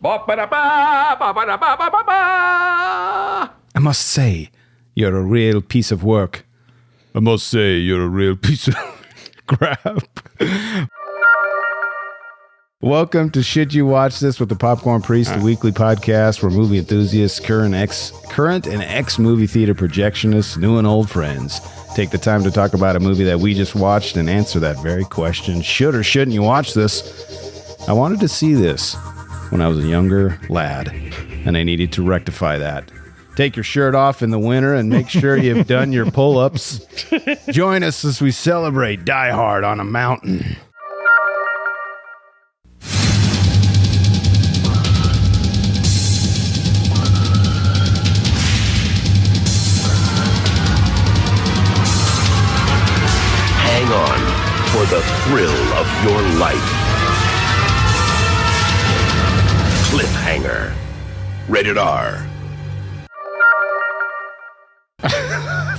I must say, you're a real piece of work. I must say, you're a real piece of crap. Welcome to Should You Watch This with the Popcorn Priest, the weekly podcast where movie enthusiasts, current and ex-movie theater projectionists, new and old friends take the time to talk about a movie that we just watched and answer that very question. Should or shouldn't you watch this? I wanted to see this when I was a younger lad, and I needed to rectify that. Take your shirt off in the winter and make sure you've done your pull-ups. Join us as we celebrate Die Hard on a mountain. Hang on for the thrill of your life. Cliffhanger. Rated R.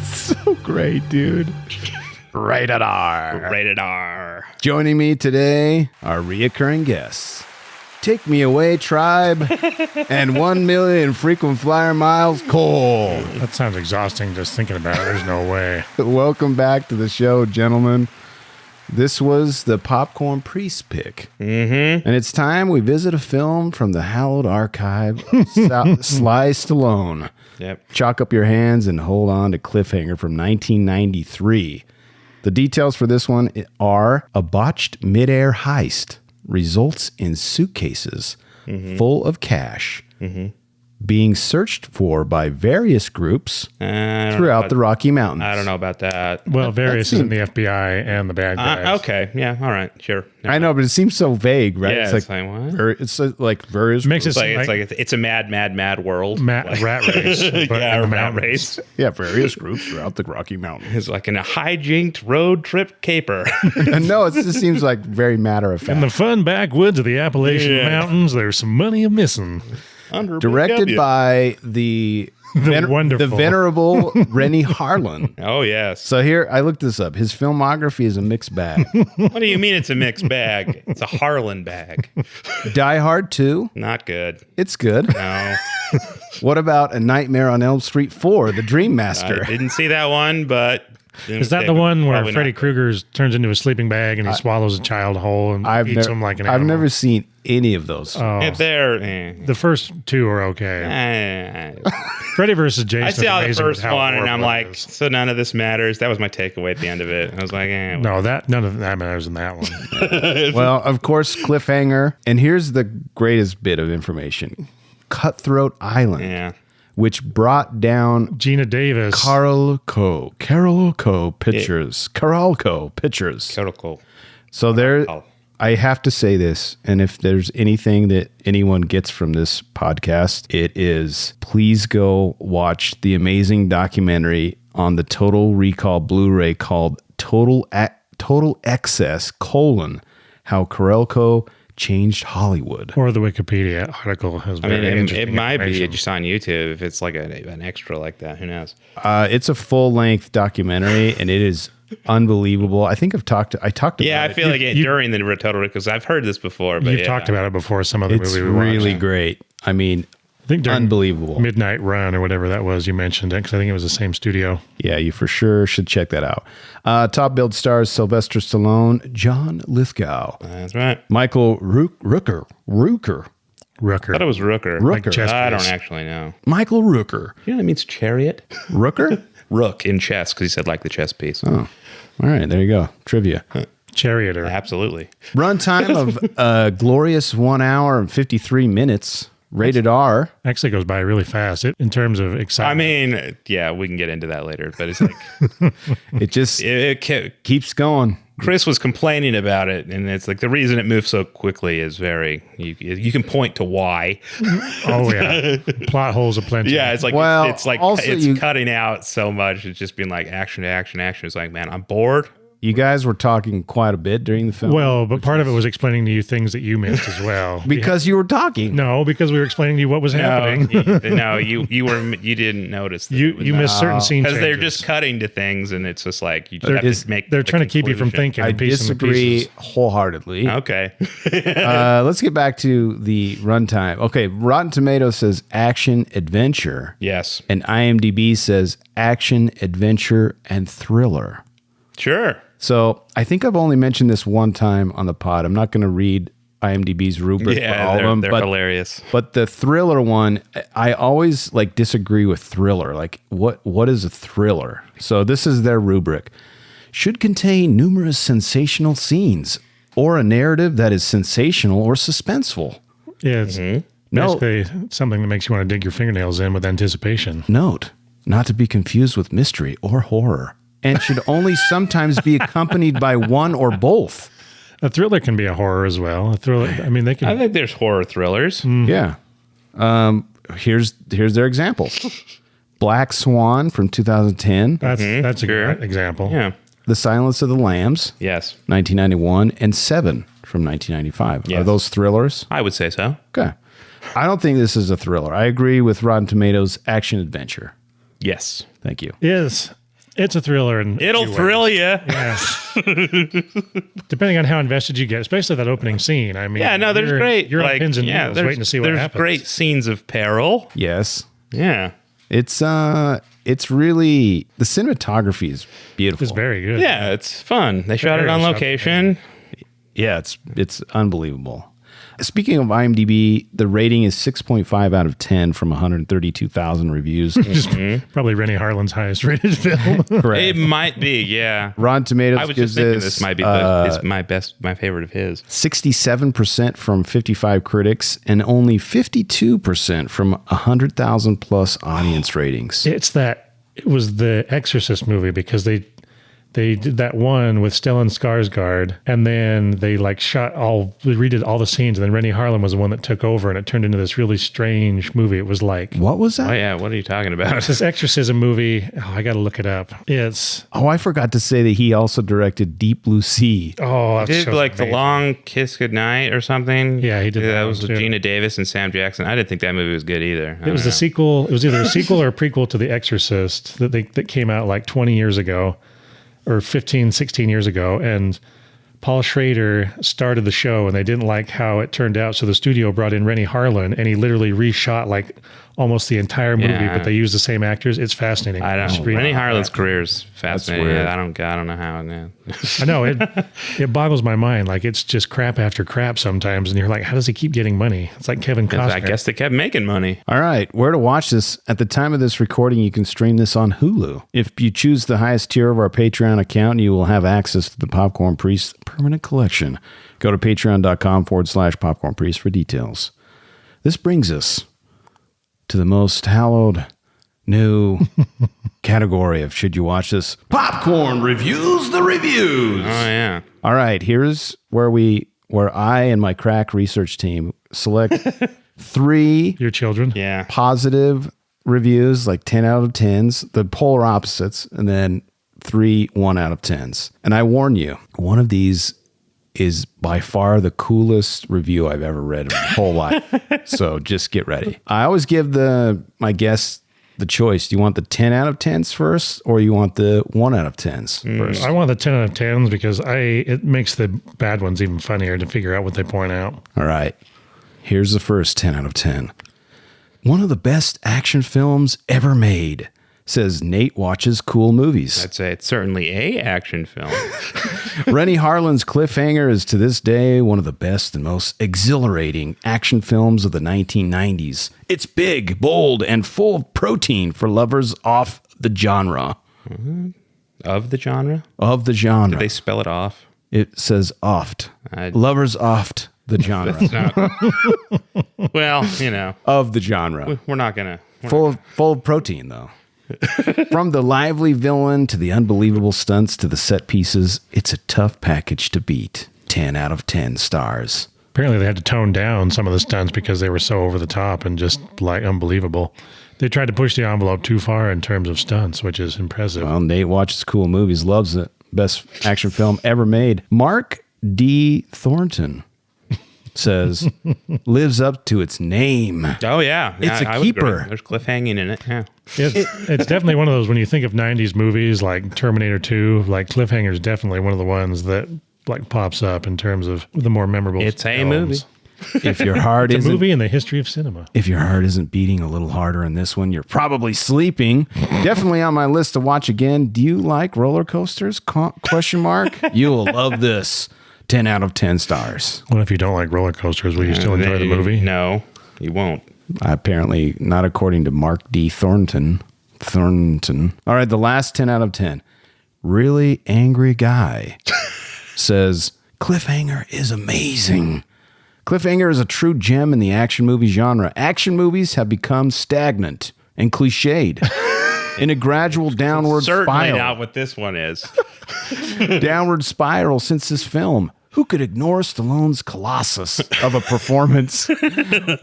So great, dude. Rated R. Rated R. Joining me today are reoccurring guests. Take Me Away, Tribe, and 1 million frequent flyer miles, Cole. That sounds exhausting just thinking about it. There's no way. Welcome back to the show, gentlemen. This was the Popcorn Priest pick. Mm-hmm. And it's time we visit a film from the hallowed archive, Sly Stallone. Yep. Chalk up your hands and hold on to Cliffhanger from 1993. The details for this one are a botched midair heist results in suitcases full of cash being searched for by various groups throughout the Rocky Mountains. I don't know about that. Well, various is in the FBI and the bad guys. Okay. Yeah. All right. Sure. I know, but it seems so vague, right? Yeah, it's like what? It's like various. Makes groups. it It's a mad world. rat race. But Yeah, in the rat mountains. race. Yeah, various groups throughout the Rocky Mountains. It's like in a hijinked road trip caper. No, it just seems like very matter of fact. In the fun backwoods of the Appalachian Mountains, there's some money a-missing. Directed by the wonderful. the venerable Rennie Harlan. Oh, yes. So here, I looked this up. His filmography is a mixed bag. What do you mean it's a mixed bag? It's a Harlan bag. Die Hard 2, Not good. it's good. No. What about A Nightmare on Elm Street 4, The Dream Master? I didn't see that one, but... Is that the one where Freddy Krueger turns into a sleeping bag and he swallows a child whole and eats him like an animal? I've never seen any of those. If they're... The first two are okay. Freddy versus Jason. I saw the amazing first how one, and I'm horrible it like, is. so none of this matters. That was my takeaway at the end of it. I was like, No, none of that matters in that one. Well, of course, Cliffhanger. And here's the greatest bit of information. Cutthroat Island. Yeah. Which brought down Gina Davis. Carolco Pictures. Carolco Pictures. Total. So there, I have to say this, and if there's anything that anyone gets from this podcast, it is please go watch the amazing documentary on the Total Recall Blu-ray called Total Excess: How Carolco Changed Hollywood. Or the Wikipedia article has very interesting it might be information. just on YouTube if it's like an extra like that. Who knows? It's a full-length documentary, and it is unbelievable. I think I talked about Yeah, I it. feel like during the Total because I've heard this before. But You've talked about it before. Some other It's movie we watched. really great. I mean, I think during unbelievable. Midnight Run or whatever that was, you mentioned it because I think it was the same studio. Yeah, you for sure should check that out. Top billed stars Sylvester Stallone, John Lithgow, That's right. Michael Rooker. I thought it was Rooker. Rooker. Like chess I don't piece. actually know. Michael Rooker. You know that means chariot? Rooker? Rook in chess because he said like the chess piece. Oh, all right. There you go. Trivia. Charioter. Absolutely. Runtime of glorious 1 hour and 53 minutes. Rated R. Actually goes by really fast in terms of I excitement. mean, yeah, we can get into that later, but it's like It just it keeps going. Chris was complaining about it, and it's like the reason it moves so quickly is very you can point to why. Oh yeah, plot holes aplenty. Yeah, it's like Well, it's like also it's you- cutting out so much. It's just being like action to action. It's like, man, I'm bored. You guys were talking quite a bit during the film. Well, but part of it was explaining to you things that you missed as well. Because you were talking. No, because we were explaining to you what was happening. You didn't notice. You missed certain scene because they're changes. just cutting to things, and it's just like you just have to make. They're trying to keep you from thinking. I disagree wholeheartedly. Okay. Let's get back to the runtime. Okay, Rotten Tomatoes says action adventure. Yes. And IMDb says action adventure and thriller. Sure. So I think I've only mentioned this one time on the pod. I'm not going to read IMDb's rubric for all of them. They're hilarious. But the thriller one, I always disagree with thriller. Like, what is a thriller? So this is their rubric. Should contain numerous sensational scenes or a narrative that is sensational or suspenseful. Yeah, it's basically something that makes you want to dig your fingernails in with anticipation. Note, not to be confused with mystery or horror, and should only sometimes be accompanied by one or both. A thriller can be a horror as well. A thriller, I mean, they can. I think there's horror thrillers. Yeah. Here's their example. Black Swan from 2010. That's a good example. Yeah. The Silence of the Lambs, Yes. 1991, and Seven from 1995. Yes. Are those thrillers? I would say so. Okay. I don't think this is a thriller. I agree with Rotten Tomatoes action adventure. Yes. Thank you. Yes, it's a thriller, and It'll thrill you. Yes. Depending on how invested you get, especially that opening scene. I mean, Yeah, no, there's great. You're on pins and needles there's- waiting to see what there's happens. great scenes of peril. Yes. Yeah. It's really, the cinematography is beautiful. It's very good. Yeah, it's fun. They shot it Very on shot- location. Yeah, it's unbelievable. Speaking of IMDb, the rating is 6.5 out of 10 from 132,000 reviews. Probably Rennie Harlan's highest rated film. Correct. It might be, yeah. Rotten Tomatoes I was gives just thinking this this might be my favorite of his. 67% from 55 critics and only 52% from 100,000 plus audience ratings. It was the Exorcist movie because they did that one with Stellan Skarsgård, and then they redid all the scenes, and then Rennie Harlan was the one that took over, and it turned into this really strange movie. It was like, What was that? Oh, yeah. What are you talking about? it's this exorcism movie. Oh, I got to look it up. I forgot to say that he also directed Deep Blue Sea. That Did show's like The amazing. Long Kiss Goodnight or something? Yeah, he did That that was one, with too. Gina Davis and Sam Jackson. I didn't think that movie was good either. It was the sequel. It was either a sequel or a prequel to The Exorcist that came out like 20 years ago. Or 15, 16 years ago, and Paul Schrader started the show, and they didn't like how it turned out, so the studio brought in Rennie Harlan, and he literally reshot like almost the entire movie, Yeah. but they used the same actors. It's fascinating. I don't know. Rennie Harlan's career is fascinating. weird. I don't know how. Man. I know it boggles my mind. Like, it's just crap after crap sometimes, and you're like, how does he keep getting money? It's like Kevin Costner. I guess they kept making money. All right, where to watch this? At the time of this recording, you can stream this on Hulu. If you choose the highest tier of our Patreon account, you will have access to the Popcorn Priest permanent collection. Go to patreon.com/Popcorn Priest for details. This brings us to the most hallowed new category of Should You Watch This? Popcorn Reviews the Reviews. Oh, yeah. All right, here's where I and my crack research team select 3 Your children. Yeah. positive reviews, like 10 out of 10s, the polar opposites, and then 3 1 out of 10s. And I warn you, one of these is by far the coolest review I've ever read in my whole life. So just get ready. I always give my guests the choice. Do you want the 10 out of 10s first, or you want the 1 out of 10s first? I want the 10 out of 10s because it makes the bad ones even funnier to figure out what they point out. All right. Here's the first 10 out of 10. One of the best action films ever made, says Nate watches cool movies. I'd say it's certainly a action film. Rennie Harlan's Cliffhanger is to this day one of the best and most exhilarating action films of the 1990s. It's big, bold, and full of protein for lovers of the genre. Of the genre? Of the genre. Did they spell it off? It says oft. Lovers oft the genre. Well, you know. Of the genre. We're not going to. Full of protein, though. From the lively villain to the unbelievable stunts to the set pieces, it's a tough package to beat. 10 out of 10 stars. Apparently they had to tone down some of the stunts because they were so over the top and just like unbelievable. They tried to push the envelope too far in terms of stunts, which is impressive. Well, Nate watches cool movies, loves it. best action film ever made. Mark D. Thornton says, lives up to its name. Oh, yeah. It's a I would agree. keeper. There's cliffhanging in it. Yeah. It's definitely one of those, when you think of 90s movies like Terminator 2, like Cliffhanger is definitely one of the ones that like pops up in terms of the more memorable It's a films. movie. If your heart It's a isn't movie in the history of cinema. if your heart isn't beating a little harder in this one, you're probably sleeping. Definitely on my list to watch again. Do you like roller coasters? Question mark. You'll love this. 10 out of 10 stars. What if you don't like roller coasters? Will you still enjoy the movie? No, you won't. Apparently not according to Mark D. Thornton. All right, the last 10 out of 10. Really angry guy says, Cliffhanger is amazing. Cliffhanger is a true gem in the action movie genre. Action movies have become stagnant and cliched in a gradual downward Certainly spiral. not what this one is. Downward spiral since this film. Who could ignore Stallone's colossus of a performance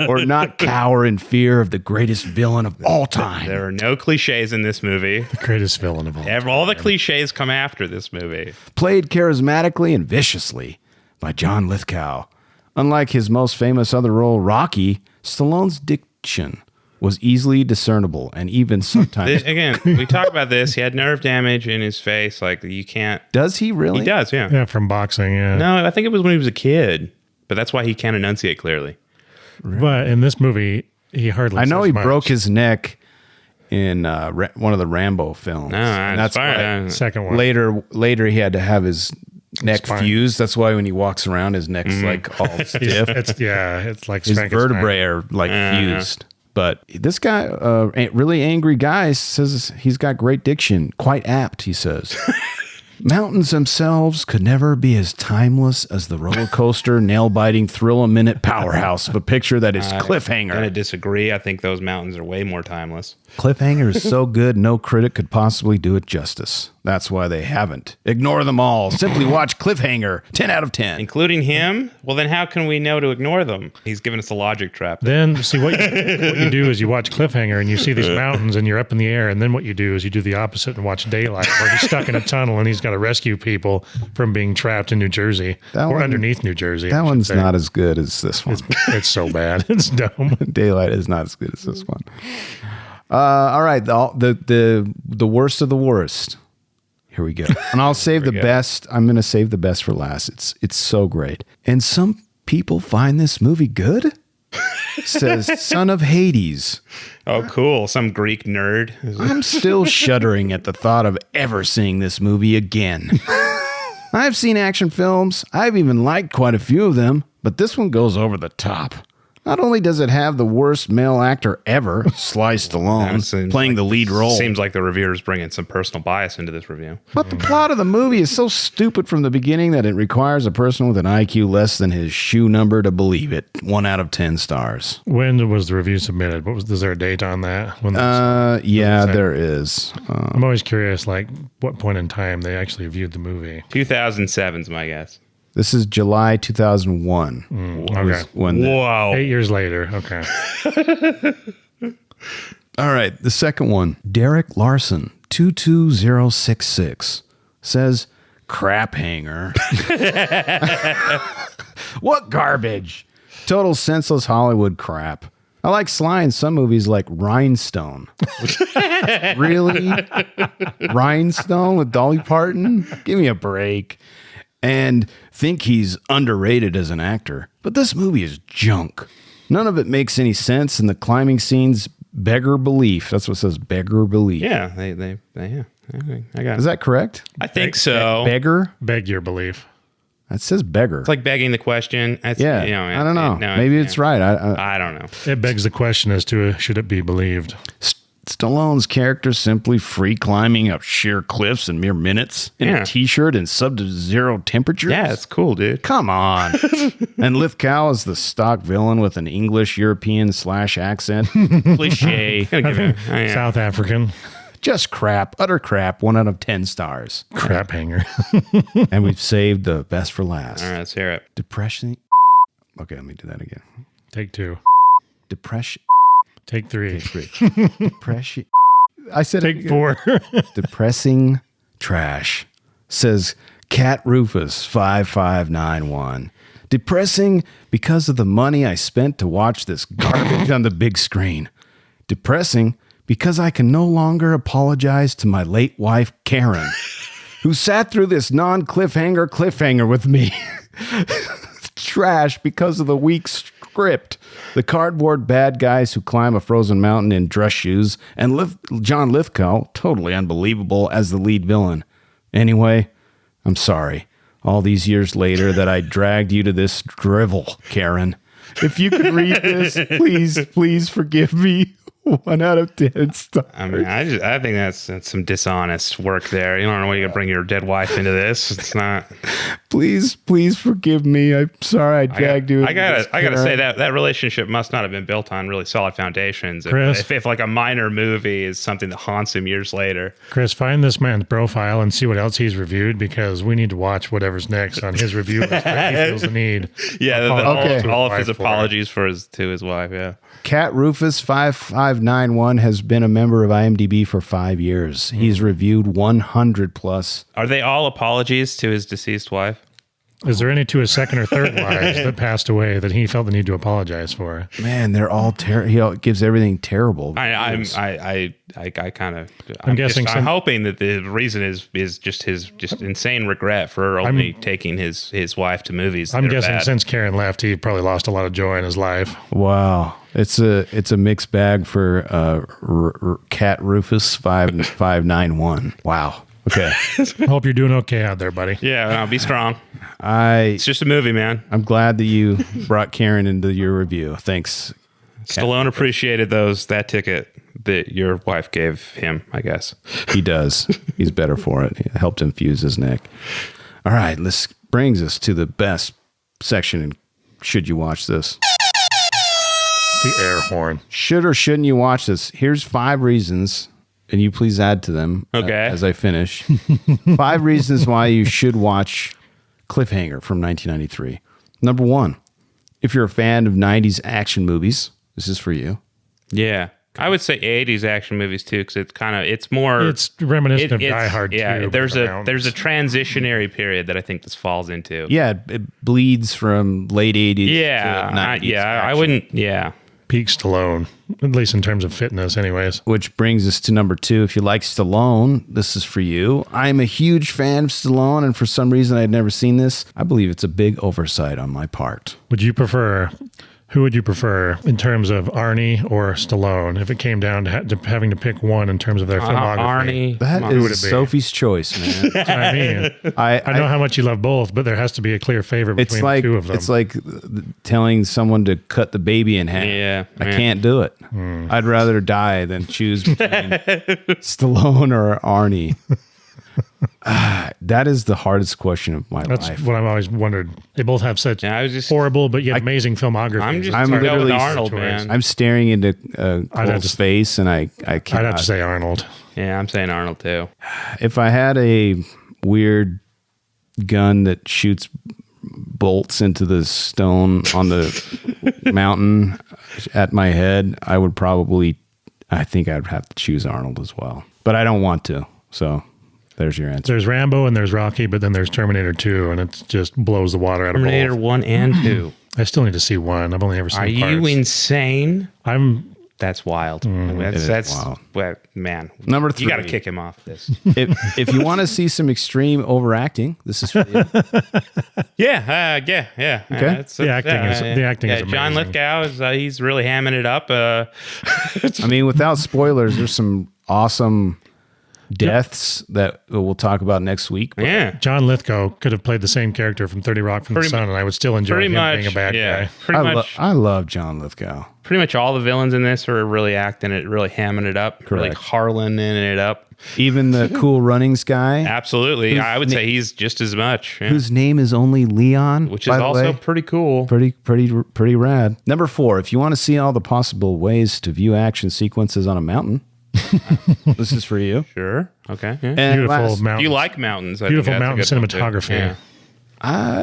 or not cower in fear of the greatest villain of all time? There are no cliches in this movie. The greatest villain of all. All the cliches come after this movie. Played charismatically and viciously by John Lithgow. Unlike his most famous other role, Rocky, Stallone's diction was easily discernible and even sometimes... Again, we talk about this. He had nerve damage in his face. Like, you can't... Does he really? He does, yeah. Yeah, from boxing, yeah. No, I think it was when he was a kid. But that's why he can't enunciate clearly. But in this movie, he hardly I know says he much. broke his neck in one of the Rambo films. No, And that's why fine. Second one. later he had to have his neck Spine. fused. That's why when he walks around, his neck's like all stiff. It's like His Frankenstein. vertebrae are like fused. But this guy, a really angry guy, says he's got great diction. Quite apt, he says. Mountains themselves could never be as timeless as the roller coaster, nail-biting, thrill-a-minute powerhouse of a picture that is I'm Cliffhanger. going to disagree. I think those mountains are way more timeless. Cliffhanger is so good, no critic could possibly do it justice. That's why they haven't. Ignore them all. Simply watch Cliffhanger. 10 out of 10. Including him? Well, then how can we know to ignore them? He's giving us a logic trap. Then, see, what you do is you watch Cliffhanger and you see these mountains and you're up in the air. And then what you do is you do the opposite and watch Daylight, where he's stuck in a tunnel and he's got to rescue people from being trapped in New Jersey or underneath New Jersey. That one's not as good as this one. It's so bad. It's dumb. Daylight is not as good as this one. All right, the worst of the worst. Here we go. And I'll save the best. I'm going to save the best for last. It's so great. And some people find this movie good? Says Son of Hades. Oh, cool. Some Greek nerd. I'm still shuddering at the thought of ever seeing this movie again. I've seen action films. I've even liked quite a few of them, but this one goes over the top. Not only does it have the worst male actor ever, Sly Stallone, playing the lead role. Seems like the reviewer's bringing some personal bias into this review. But the plot of the movie is so stupid from the beginning that it requires a person with an IQ less than his shoe number to believe it. 1 out of 10 stars. When was the review submitted? Is there a date on that? When Yeah, there is. I'm always curious, like, what point in time they actually viewed the movie. 2007's my guess. This is July 2001. Okay. Whoa. 8 years later. Okay. All right, the second one. Derek Larson, 22066, says, crap hanger. What garbage. Total senseless Hollywood crap. I like Sly in some movies like Rhinestone. Really? Rhinestone with Dolly Parton? Give me a break. And think he's underrated as an actor. But this movie is junk. None of it makes any sense, and the climbing scenes beggar belief. That's what it says, beggar belief. Yeah, they yeah. I got it. Is that correct? I think so. Beggar? Beg your belief. That says beggar. It's like begging the question. It's, yeah, you know, I don't know. Maybe it's right. I don't know. It begs the question as to should it be believed. Stallone's character simply free climbing up sheer cliffs in mere minutes in a t-shirt in sub-zero temperatures? Yeah, it's cool, dude. Come on. And Lithgow is the stock villain with an English-European / accent. Cliche. South African. Just crap. Utter crap. 1 out of 10 stars. Crap hanger. And we've saved the best for last. All right, let's hear it. Depression. Okay, let me do that again. Take 2. Depression. Take 3. Depression. I said Take 4. Depressing trash. says Cat Rufus 5591. Depressing because of the money I spent to watch this garbage on the big screen. Depressing because I can no longer apologize to my late wife, Karen, who sat through this cliffhanger with me. Trash because of the weak script. The cardboard bad guys who climb a frozen mountain in dress shoes, and John Lithgow, totally unbelievable, as the lead villain. Anyway, I'm sorry. All these years later that I dragged you to this drivel, Karen. If you could read this, please forgive me. 1 out of 10 stars. I mean, I think that's some dishonest work there. You don't know why you're gonna bring your dead wife into this. It's not. Please forgive me. I'm sorry I dragged you. I gotta say that relationship must not have been built on really solid foundations. Chris, If like a minor movie is something that haunts him years later. Chris, find this man's profile and see what else he's reviewed, because we need to watch whatever's next on his review list that he feels the need. Yeah, Okay. all of his apologies to his wife. Yeah. Cat Rufus 5591 has been a member of IMDb for 5 years. He's reviewed 100 plus. Are they all apologies to his deceased wife? Is there any to his second or third wives that passed away that he felt the need to apologize for? Man, they're all he gives everything terrible. I'm guessing I'm hoping that the reason is just his insane regret for only taking his wife to movies. I'm guessing since Karen left, he probably lost a lot of joy in his life. Wow. It's a mixed bag for Cat Rufus 5591. Wow. Okay. I hope you're doing okay out there, buddy. Yeah, no, be strong. It's just a movie, man. I'm glad that you brought Karen into your review. Thanks. Stallone appreciated that ticket that your wife gave him, I guess. He does. He's better for it. It helped him fuse his neck. All right, this brings us to the best section in Should You Watch This? The air horn. Should or shouldn't you watch this? Here's 5 reasons, and you please add to them as I finish. 5 reasons why you should watch Cliffhanger from 1993. Number 1, if you're a fan of 90s action movies, this is for you. Yeah. I would say 80s action movies too, because it's reminiscent of Die Hard 2. Yeah, there's a transitionary period that I think this falls into. Yeah, it bleeds from late 80s yeah, to 90s I wouldn't. Yeah, peak Stallone, at least in terms of fitness, anyways. Which brings us to number 2. If you like Stallone, this is for you. I'm a huge fan of Stallone, and for some reason I'd never seen this. I believe it's a big oversight on my part. Who would you prefer in terms of Arnie or Stallone if it came down to having to pick one in terms of their filmography? Arnie. That is Sophie's choice, man. That's what I mean. I know how much you love both, but there has to be a clear favorite between the two of them. It's like telling someone to cut the baby in half. Yeah, I can't do it. I'd rather die than choose between Stallone or Arnie. That is the hardest question of my life. That's what I've always wondered. They both have such horrible but yet amazing filmography. I'm literally Arnold, man. I'm staring into Cole's face, and I can't. I'd have to say Arnold. Yeah, I'm saying Arnold too. If I had a weird gun that shoots bolts into the stone on the mountain at my head, I think I'd have to choose Arnold as well. But I don't want to, so there's your answer. There's Rambo and there's Rocky, but then there's Terminator 2, and it just blows the water out of both. Terminator 1 and 2. I still need to see 1. I've only ever seen parts. Are you insane? That's wild. That's wild. Well, man. Number 3. You got to kick him off this. If you want to see some extreme overacting, this is for you. Yeah. Okay. The acting is amazing. John Lithgow he's really hamming it up. I mean, without spoilers, there's some awesome deaths that we'll talk about next week. Yeah. John Lithgow could have played the same character from 30 Rock from the Sun, and I would still enjoy him being a bad guy. I love John Lithgow. Pretty much all the villains in this are really acting it, really hamming it up, really Harlan in it up. Even the Cool Runnings guy. Absolutely. I would say he's just as much. Yeah. Whose name is only Leon. Which is also pretty cool. Pretty rad. Number 4, if you want to see all the possible ways to view action sequences on a mountain, this is for you. Sure. Okay. Yeah. And beautiful mountains. You like mountains. Beautiful mountain cinematography.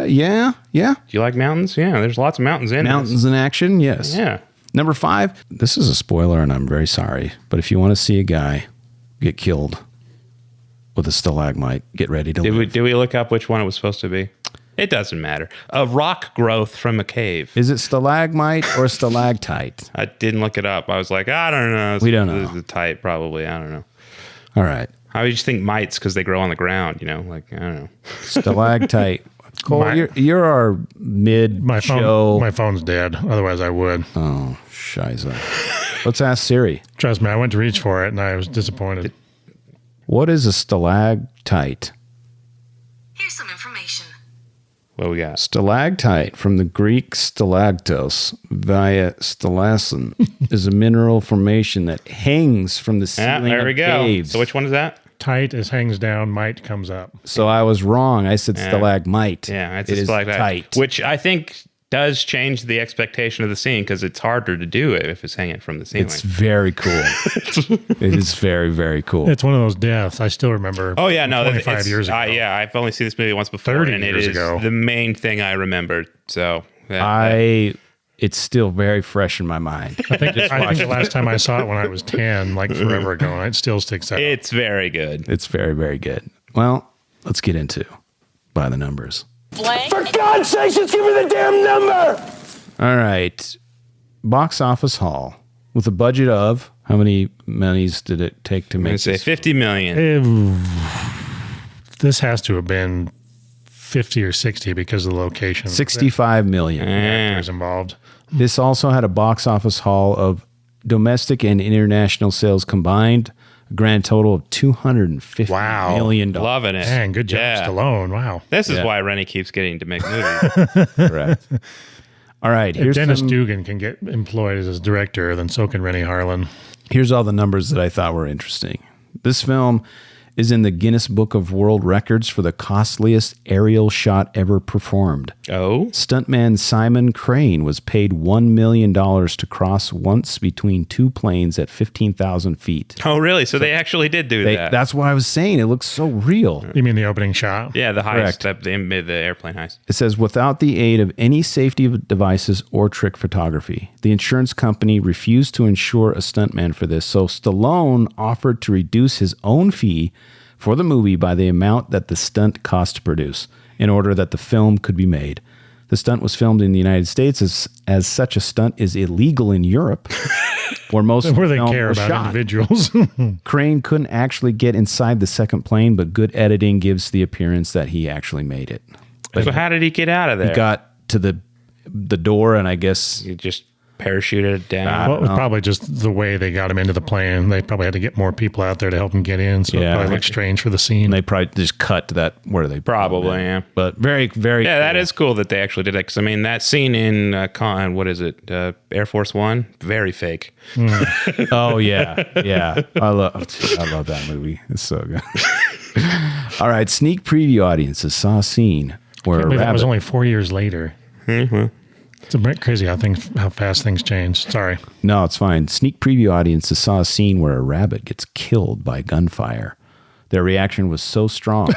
Yeah. Do you like mountains? Yeah. There's lots of mountains in Mountains in action, yes. Yeah. Number 5, this is a spoiler and I'm very sorry, but if you want to see a guy get killed, with a stalagmite. Get ready to Did live. we look up which one it was supposed to be? It doesn't matter. A rock growth from a cave. Is it stalagmite or stalactite? I didn't look it up. I was like, I don't know. We don't know. The type, probably. I don't know. All right. I would just think mites because they grow on the ground, Like, I don't know. Stalactite. Cole, you're our mid-show. My phone's dead. Otherwise, I would. Oh, shiza. Let's ask Siri. Trust me, I went to reach for it and I was disappointed. What is a stalactite? Here's some information. What we got? Stalactite, from the Greek stalactos via stalason, is a mineral formation that hangs from the ceiling there we of go. caves. So which one is that? Tight as hangs down, mite comes up. So I was wrong. I said stalagmite. Yeah, it's It a is stalactite. tight. Which I think does change the expectation of the scene because it's harder to do it if it's hanging from the ceiling. It's very cool. It is very, very cool. It's one of those deaths. I still remember. Oh yeah, no, 25 years ago. Yeah, I've only seen this movie once before, 30 and it years is ago. the main thing I remembered. So It's still very fresh in my mind. I think the last time I saw it when I was 10, like forever ago, and it still sticks out. it's very good. It's very, very good. Well, let's get into by the numbers. Blank. God's sakes, just give me the damn number! All right. Box office haul with a budget of how many monies did it take to I'm gonna make say this? 50 million. This has to have been 50 or 60 because of the location. 65 million. The actors involved. This also had a box office haul of domestic and international sales combined, a grand total of $250 Wow. million. Loving it. Man, good job, Yeah. Stallone. Wow. This is Yeah. why Rennie keeps getting to make movies. Correct. All right. If Dennis Dugan can get employed as his director, then so can Rennie Harlan. Here's all the numbers that I thought were interesting. This film is in the Guinness Book of World Records for the costliest aerial shot ever performed. Oh? Stuntman Simon Crane was paid $1 million to cross once between two planes at 15,000 feet. Oh, really? So they actually did do that. That's what I was saying. It looks so real. You mean the opening shot? Yeah, the heist, Correct. the airplane heist. It says, without the aid of any safety devices or trick photography, the insurance company refused to insure a stuntman for this, so Stallone offered to reduce his own fee for the movie by the amount that the stunt cost to produce in order that the film could be made. The stunt was filmed in the United States as such a stunt is illegal in Europe, where most of Where the they film care was about shot. individuals. Crane couldn't actually get inside the second plane, but good editing gives the appearance that he actually made it. So how did he get out of there? He got to the door, and I guess He just parachuted down. Well, it was probably just the way they got him into the plane. They probably had to get more people out there to help him get in, so Yeah. it probably looked strange for the scene. they probably just cut to that where they Probably, yeah. But very, very Yeah, that cool. is cool that they actually did that. Because I mean, that scene in what is it, Air Force One, very fake. Oh yeah, yeah. I love that movie. It's so good. All right, sneak preview audiences saw a scene where I a believe that was rabbit. only 4 years later. It's a bit crazy how fast things change. Sorry. No, it's fine. Sneak preview audiences saw a scene where a rabbit gets killed by gunfire. Their reaction was so strong.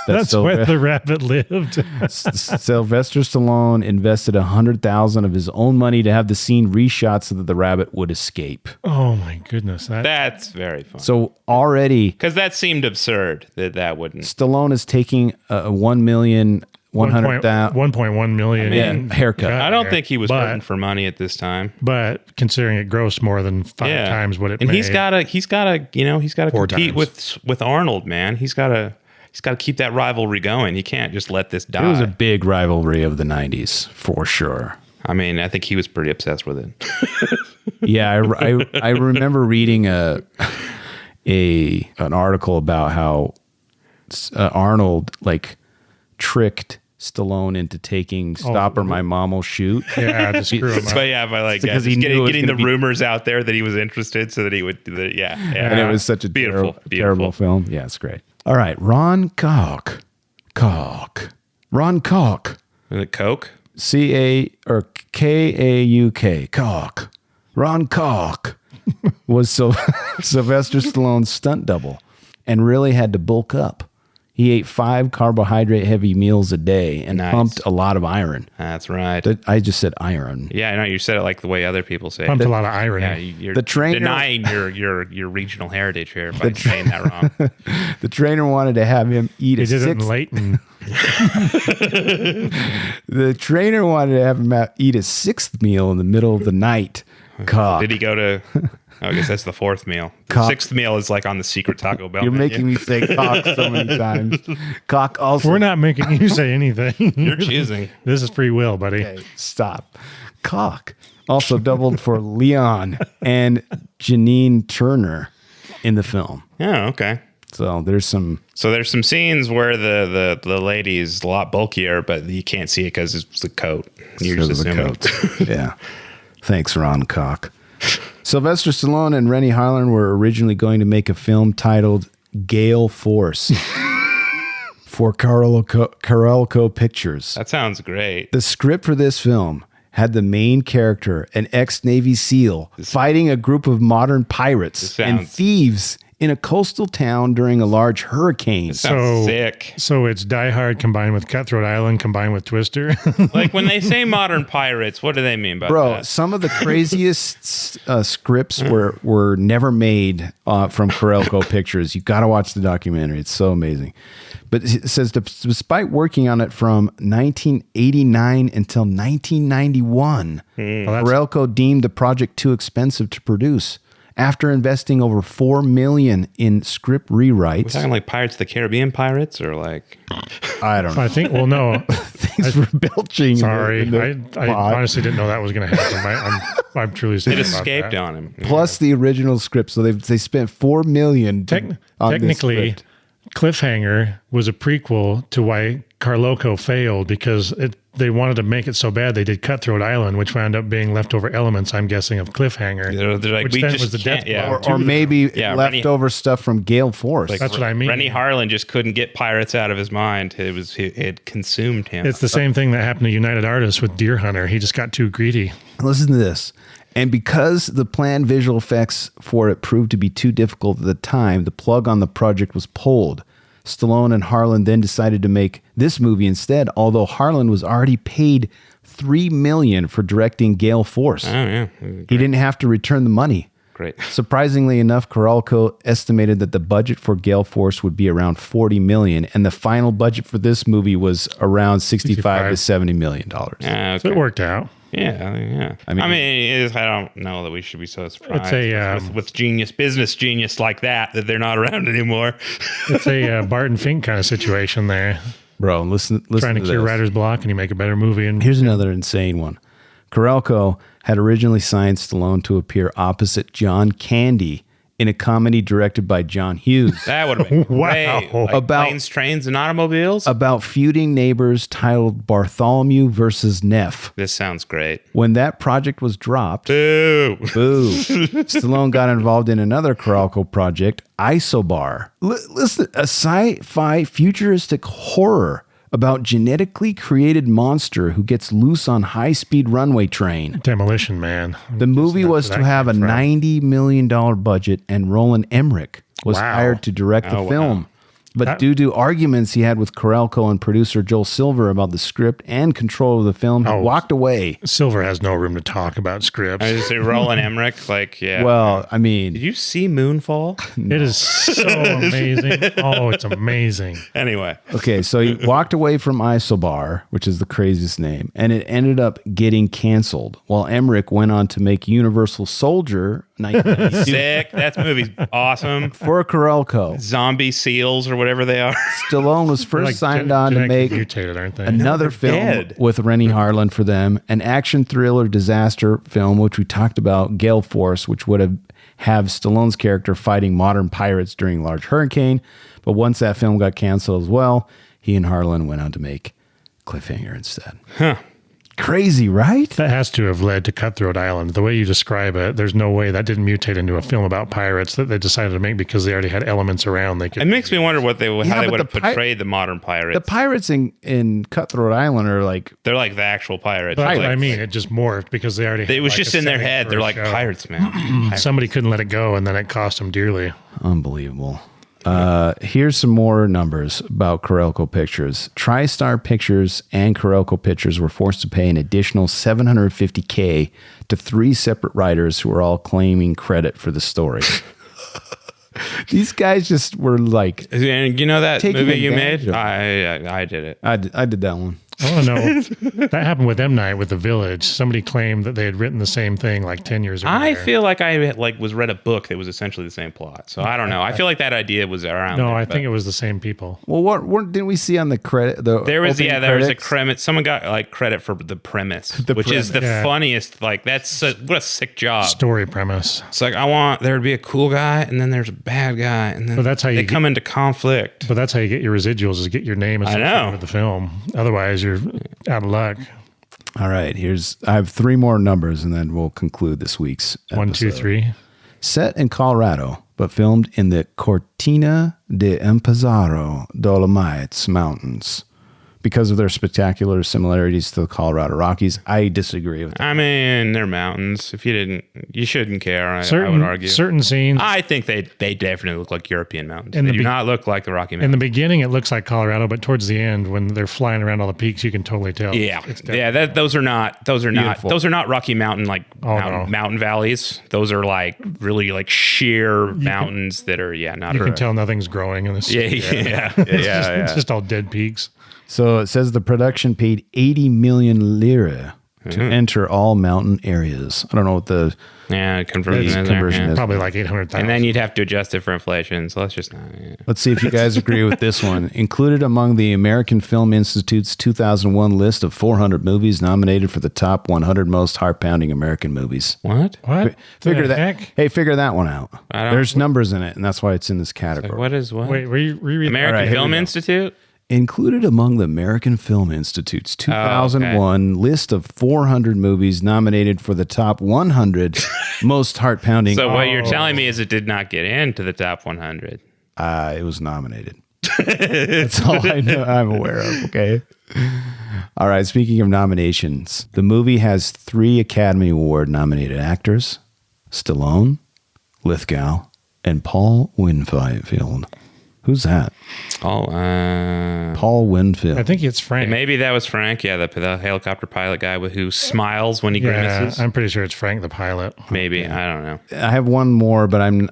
That's where the rabbit lived. Sylvester Stallone invested $100,000 of his own money to have the scene reshot so that the rabbit would escape. Oh my goodness. That's very fun. So already, Because that seemed absurd that wouldn't. Stallone is taking a $1,100,000 1.1 million haircut. I don't think he was but- hurting for money at this time. But considering it grossed more than five times what it and made. he's got to Four compete times. with Arnold, man. He's got to keep that rivalry going. He can't just let this die. It was a big rivalry of the 90s, for sure. I mean, I think he was pretty obsessed with it. Yeah, I remember reading an article about how Arnold tricked Stallone into taking "Stop or My Mom Will Shoot." Yeah, to screw him So up. yeah, by Because he just knew it was getting the gonna be- rumors out there that he was interested, so that he would. Yeah. And it was such a beautiful, terrible film. Yeah, it's great. All right, Ron Koch. Ron Koch. Is it Coke? Kauk. Koch. Ron Koch was Sylvester Stallone's stunt double and really had to bulk up. He ate 5 carbohydrate-heavy meals a day and Nice. pumped a lot of iron. That's right. I just said iron. Yeah, I know you said it like the way other people say Pumped it. a lot of irony. Yeah, you're The trainer- denying your regional heritage here by saying that wrong. The trainer wanted to have him eat He a did it in sixth. Leighton. The trainer wanted to have him eat a 6th meal in the middle of the night. Cock. Did he go to? Oh, I guess that's the 4th meal. The Cock. 6th meal is like on the secret Taco Bell. You're menu. making me say cock so many times. Cock also. We're not making you say anything. You're choosing. This is free will, buddy. Okay, stop. Cock also doubled for Leon and Janine Turner in the film. Oh, okay. So there's some. So there's some scenes where the lady is a lot bulkier, but you can't see it because it's the coat. You're just because of the assuming. coat. Yeah. Thanks, Ron Cock. Sylvester Stallone and Rennie Harlan were originally going to make a film titled Gale Force for Carolco Pictures. That sounds great. The script for this film had the main character, an ex-Navy SEAL, fighting a group of modern pirates and sounds- thieves in a coastal town during a large hurricane. Sounds sick. So it's Die Hard combined with Cutthroat Island combined with Twister. Like when they say modern pirates, what do they mean by Bro, that? some of the craziest scripts were never made from Carolco Pictures. You got to watch the documentary. It's so amazing. But it says, despite working on it from 1989 until 1991, Carolco deemed the project too expensive to produce. After investing over $4 million in script rewrites, Talking like Pirates of the Caribbean pirates, or like I don't know. I think, well, no. Things were belching. Sorry. in the I pod. honestly didn't know that was going to happen. I'm truly it sorry. about escaped that. on him. Plus the original script, so they spent $4 million. on this Technically, script. Cliffhanger was a prequel to why Carloco failed because they wanted to make it so bad they did Cutthroat Island, which wound up being leftover elements, I'm guessing, of Cliffhanger. They're like, which we then just was the can't- death yeah. blow Or- to or the maybe Yeah, leftover stuff from Gale Force. That's what I mean. Rennie Harlan just couldn't get pirates out of his mind. It consumed him. It's the same thing that happened to United Artists with Deer Hunter. He just got too greedy. Listen to this. And because the planned visual effects for it proved to be too difficult at the time, the plug on the project was pulled. Stallone and Harlan then decided to make this movie instead, although Harlan was already paid $3 million for directing Gale Force. Oh yeah, He didn't have to return the money. great. Surprisingly enough, Carolco estimated that the budget for Gale Force would be around $40 million, and the final budget for this movie was around $65 to $70 million. Yeah, So okay. it worked out. Yeah. I mean, I don't know that we should be so surprised with business genius like that they're not around anymore. It's a Bart and Fink kind of situation there. Bro, listen Trying to to cure this. writer's block and you make a better movie. And Here's another insane one. Carolco had originally signed Stallone to appear opposite John Candy in a comedy directed by John Hughes That would have been Wow. great. Like About- planes, trains, and automobiles. about feuding neighbors titled Bartholomew versus Neff. This sounds great. When that project was dropped, Boo. boo, Stallone got involved in another Carolco project, Isobar. Listen, a sci-fi futuristic horror about genetically created monster who gets loose on high-speed runway train. Demolition Man. The movie was to have a $90 million budget, and Roland Emmerich was Wow. hired to direct the Oh, wow. film. But due to arguments he had with Carolco and producer Joel Silver about the script and control of the film, he walked away. Silver has no room to talk about scripts. I just say Roland Emmerich. Like, yeah. Well, I mean, Did you see Moonfall? It is so amazing. Oh, it's amazing. Anyway, okay, so he walked away from Isobar, which is the craziest name, and it ended up getting canceled, while Emmerich went on to make Universal Soldier 1992 sick. That movie's awesome. for Carolco. Zombie seals or whatever they are. Stallone was first Like signed on to genetically make mutated, aren't they? another film dead. with Rennie Harlan for them, an action thriller disaster film, which we talked about, Gale Force, which would have Stallone's character fighting modern pirates during a large hurricane. But once that film got canceled as well, he and Harlan went on to make Cliffhanger instead. Crazy, right? That has to have led to Cutthroat Island. The way you describe it, there's no way that didn't mutate into a film about pirates that they decided to make because they already had elements around. They could. It makes me wonder how they but would have the pi- portrayed the modern pirates. The pirates in Cutthroat Island are like, They're like the actual pirates. That's what Like, I mean. It just morphed because they already. It was had, like, just a in their setting head. for They're a like show. pirates, man. Pirates. Somebody couldn't let it go, and then it cost them dearly. unbelievable. Here's some more numbers about Carolco Pictures. TriStar Pictures and Carolco Pictures were forced to pay an additional $750K to 3 separate writers who were all claiming credit for the story. These guys just were like, and you know that movie you made? of- I did it. I did that one. I want to know. That happened with M. Night with The Village. Somebody claimed that they had written the same thing like 10 years ago. I feel like I was read a book that was essentially the same plot. So I don't know. I feel like that idea was around. No, there, I think it was the same people. Well, what didn't we see on the credit? there was opening there was a credits? credit. Someone got like credit for the premise, which is the Yeah. funniest. Like what a sick job. Story premise. It's like I want there to be a cool guy and then there's a bad guy and then But that's how they you come into conflict. But that's how you get your residuals, is get your name associated with the film. Otherwise, you're out of luck. All right, I have 3 more numbers, and then we'll conclude this week's 1, 2, episode. 3. Set in Colorado, but filmed in the Cortina de Empezzaro Dolomites Mountains. Because of their spectacular similarities to the Colorado Rockies, I disagree with that. I mean, they're mountains. If you shouldn't care. I would argue. Certain scenes. I think they definitely look like European mountains. In They the do be- not look like the Rocky In Mountains. the beginning, it looks like Colorado, but towards the end, when they're flying around all the peaks, you can totally tell. Yeah, It's definitely- yeah. Those are not Rocky Mountain no. mountain valleys. Those are like really like sheer mountains that are not. You can tell nothing's growing in this. Yeah. It's just all dead peaks. So it says the production paid 80 million lira to enter all mountain areas. I don't know what the conversion is. Probably like 800,000. And then you'd have to adjust it for inflation. So let's just not. Let's see if you guys agree with this one. Included among the American Film Institute's 2001 list of 400 movies nominated for the top 100 most heart-pounding American movies. What? Figure The that. heck? Hey, figure that one out. There's numbers in it, and that's why it's in this category. What is what? Wait, reread American All right, here Film we go. Institute? Included among the American Film Institute's 2001 list of 400 movies nominated for the top 100 most heart-pounding. So what you're telling me is it did not get into the top 100. It was nominated. That's all I know. I'm aware of. Okay. All right. Speaking of nominations, the movie has 3 Academy Award nominated actors: Stallone, Lithgow, and Paul Winfield. Who's that? Paul Winfield. I think it's Frank. Maybe that was Frank. Yeah, the helicopter pilot guy who smiles when he grimaces. I'm pretty sure it's Frank the pilot. Maybe. I don't know. I have one more, but I don't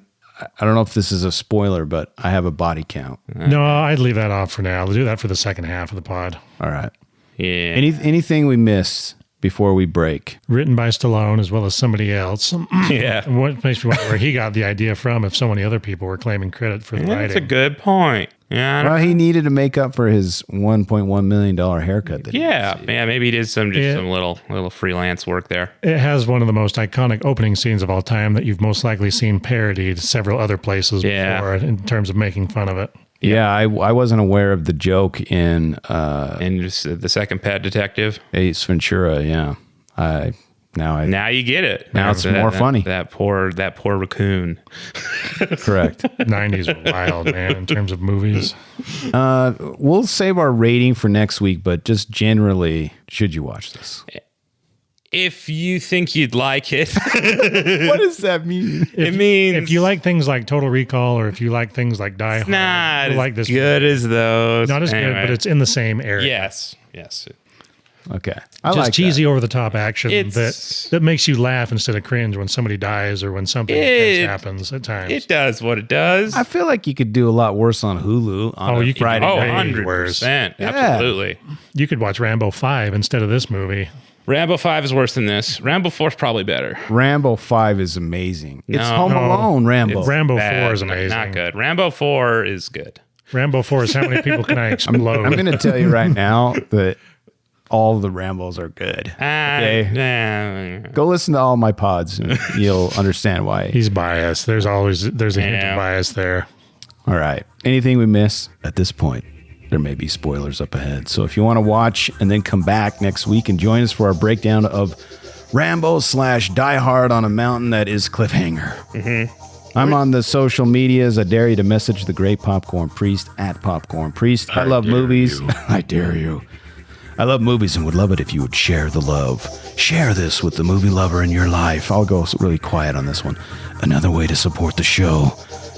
know if this is a spoiler, but I have a body count. No, I'd leave that off for now. We'll do that for the second half of the pod. All right. Yeah. Anything we missed before we break? Written by Stallone as well as somebody else. Yeah. And what makes me wonder where he got the idea from if so many other people were claiming credit for the That's a writing. good point. Yeah. Well, he needed to make up for his $1.1 million haircut. That he Yeah, maybe he did some little freelance work there. It has one of the most iconic opening scenes of all time that you've most likely seen parodied several other places before in terms of making fun of it. Yeah, I wasn't aware of the joke in And just the second Pet Detective. Ace Ventura. Yeah, Now you get it. Now it's more funny. That poor raccoon. correct. 90s were wild, man, in terms of movies. We'll save our rating for next week, but just generally, should you watch this? If you think you'd like it, What does that mean? it means If you like things like Total Recall or if you like things like Die Hard, not you'll as like this good as those. Not as Anyway. good, but it's in the same area. yes. Okay, Just like cheesy, over the top action It's- that makes you laugh instead of cringe when somebody dies or when something intense happens at times. It does what it does. I feel like you could do a lot worse on Hulu. On you could Friday. do- Oh, night. 100%. Absolutely. You could watch Rambo 5 instead of this movie. Rambo 5 is worse than this. Rambo 4 is probably better. Rambo 5 is amazing. It's No. Home No. Alone. Rambo. Rambo 4 Bad, is amazing. Not good. Rambo 4 is good. Rambo 4 is how many people can I explode? I'm going to tell you right now that all the Rambos are good. Okay. Go listen to all my pods and you'll understand why. He's biased. There's a hint Yeah. of bias there. All right. Anything we miss at this point, there may be spoilers up ahead. So if you want to watch and then come back next week and join us for our breakdown of Rambo/Die Hard on a mountain that is Cliffhanger. Mm-hmm. I'm on the social medias. I dare you to message the great Popcorn Priest at Popcorn Priest. I love movies. I dare you. I love movies and would love it if you would share the love. Share this with the movie lover in your life. I'll go really quiet on this one. Another way to support the show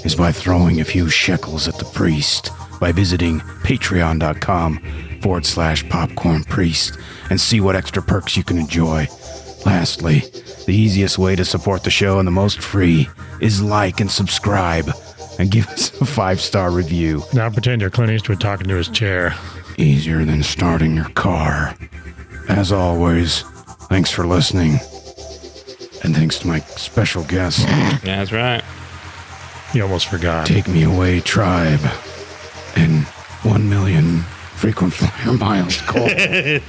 is by throwing a few shekels at the priest by visiting patreon.com/popcornpriest and see what extra perks you can enjoy. Lastly, the easiest way to support the show and the most free is like and subscribe and give us a 5-star review. Now pretend you're Clint Eastwood talking to his chair. Easier than starting your car. As always, thanks for listening. And thanks to my special guest. Yeah, that's right. You almost forgot. Take Me Away Tribe and 1 million frequent flyer miles Cole. We're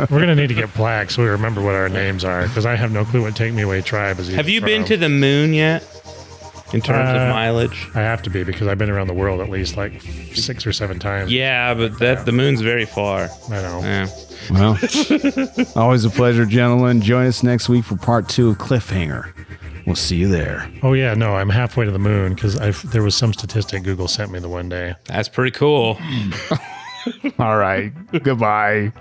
going to need to get plaques so we remember what our names are, because I have no clue what Take Me Away Tribe is. Have you been to the moon yet? In terms of mileage? I have to be, because I've been around the world at least like 6 or 7 times. Yeah, but the moon's very far. I know. Yeah. Well, always a pleasure, gentlemen. Join us next week for part 2 of Cliffhanger. We'll see you there. Oh, yeah. No, I'm halfway to the moon, because there was some statistic Google sent me the one day. That's pretty cool. All right. Goodbye.